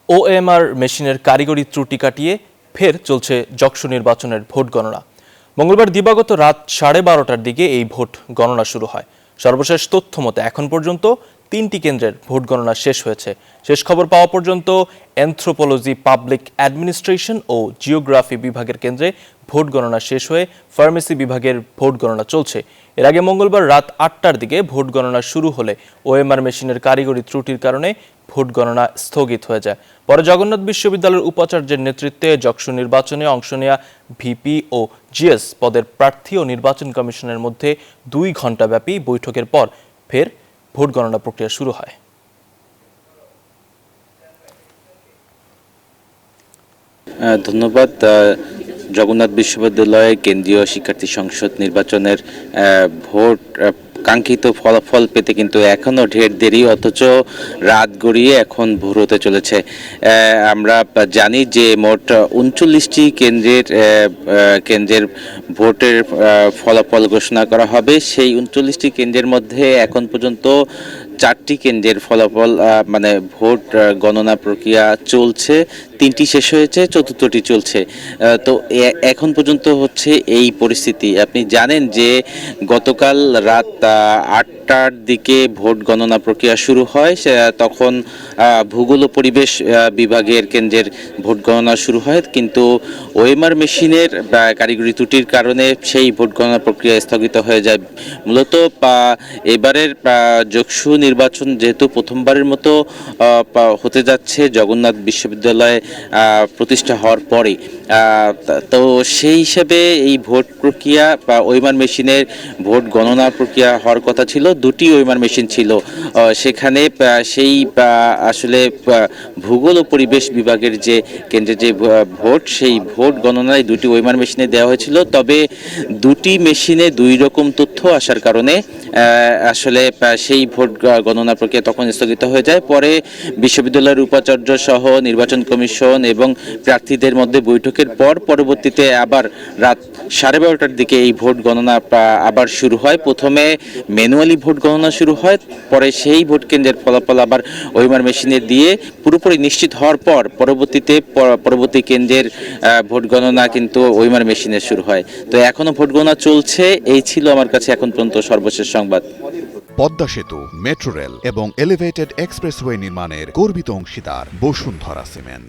OMR মেশিনের কারিগরি ত্রুটি কাটিয়ে ফের চলছে যকসু নির্বাচনের ভোট গণনা। মঙ্গলবার দিবাগত রাত 12:30টার দিকে এই ভোট গণনা শুরু হয়। সর্বশেষ তথ্য মতে এখন পর্যন্ত 3টি কেন্দ্রের ভোট গণনা শেষ হয়েছে। শেষ খবর পাওয়া পর্যন্ত অ্যানথ্রোপোলজি, পাবলিক অ্যাডমিনিস্ট্রেশন ও জিওগ্রাফি বিভাগের কেন্দ্রে ভোট গণনা শেষ হয়ে ফার্মেসি বিভাগের ভোট গণনা চলছে। এর আগে মঙ্গলবার রাত 8টার দিকে ভোট গণনা শুরু হলে ওএমআর মেশিনের কারিগরি ত্রুটির কারণে ভোট গণনা স্থগিত হয়ে যায়। পরে জগন্নাথ বিশ্ববিদ্যালয়ের উপাচার্যের নেতৃত্বে যকসু নির্বাচনে অংশ নেওয়া ভিপি ও জিএস পদের প্রার্থী ও নির্বাচন কমিশনের মধ্যে 2 ঘণ্টাব্যাপী বৈঠকের পর ফের ভোট গণনা প্রক্রিয়া শুরু হয়। ধন্যবাদ। জগন্নাথ বিশ্ববিদ্যালয়ে কেন্দ্রীয় শিক্ষার্থী সংসদ নির্বাচনের ভোট কাঙ্ক্ষিত ফলাফল পেতে কিন্তু এখনো ঢের দেরি, অথচ রাত গড়িয়ে এখন ভোর হতে চলেছে। আমরা জানি যে মোট 39টি কেন্দ্রের ভোটের ফলাফল ঘোষণা করা হবে। সেই 39টি কেন্দ্রের মধ্যে এখন পর্যন্ত 4টি কেন্দ্রের ফলাফল মানে ভোট গণনা প্রক্রিয়া চলছে, 3টি শেষ হয়েছে, 4র্থটি চলছে। তো এখন পর্যন্ত হচ্ছে এই পরিস্থিতি। আপনি জানেন যে গতকাল রাত 8টার দিকে ভোট গণনা প্রক্রিয়া শুরু হয়। তখন ভূগোল ও পরিবেশ বিভাগের কেন্দ্রের ভোট গণনা শুরু হয়, কিন্তু ওএমআর মেশিনের কারিগরি ত্রুটির কারণে সেই ভোট গণনা প্রক্রিয়া স্থগিত হয়ে যায়। মূলত এবারের যকসু নির্বাচন যেহেতু প্রথমবারের মতো হতে যাচ্ছে জগন্নাথ বিশ্ববিদ্যালয়ে প্রতিষ্ঠা হওয়ার পরে, তো সেই হিসেবে এই ভোট প্রক্রিয়া বা ওএমআর মেশিনের ভোট গণনা প্রক্রিয়া হওয়ার কথা ছিল। 2টি ওএমআর মেশিন ছিল সেখানে। সেই আসলে ভূগোল ও পরিবেশ বিভাগের যে কেন্দ্রের যে ভোট, সেই ভোট গণনায় 2টি ওএমআর মেশিনে দেওয়া হয়েছিল। তবে 2টি মেশিনে 2 রকম তথ্য আসার কারণে আসলে সেই ভোট গণনা প্রক্রিয়া তখন স্থগিত হয়ে যায়। পরে বিশ্ববিদ্যালয়ের উপাচার্য সহ নির্বাচন কমিশন এবং প্রার্থীদের মধ্যে বৈঠকের পর পরবর্তীতে আবার রাত 12:30টার দিকে এই ভোট গণনা আবার শুরু হয়। প্রথমে ম্যানুয়ালি ভোট গণনা শুরু হয়, পরে সেই ভোট কেন্দ্রের ফলাফল আবার ওএমআর মেশিনে দিয়ে পুরোপুরি নিশ্চিত হওয়ার পর পরবর্তী কেন্দ্রের ভোট গণনা কিন্তু ওএমআর মেশিনে শুরু হয়। তো এখনো ভোট গণনা চলছে। এই ছিল আমার কাছে এখন পর্যন্ত সর্বশেষ সংবাদ। পদ্মা সেতু, মেট্রো রেল এবং এলিভেটেড এক্সপ্রেসওয়ে নির্মাণের গর্বিত অংশীদার বসুন্ধরা সিমেন্ট।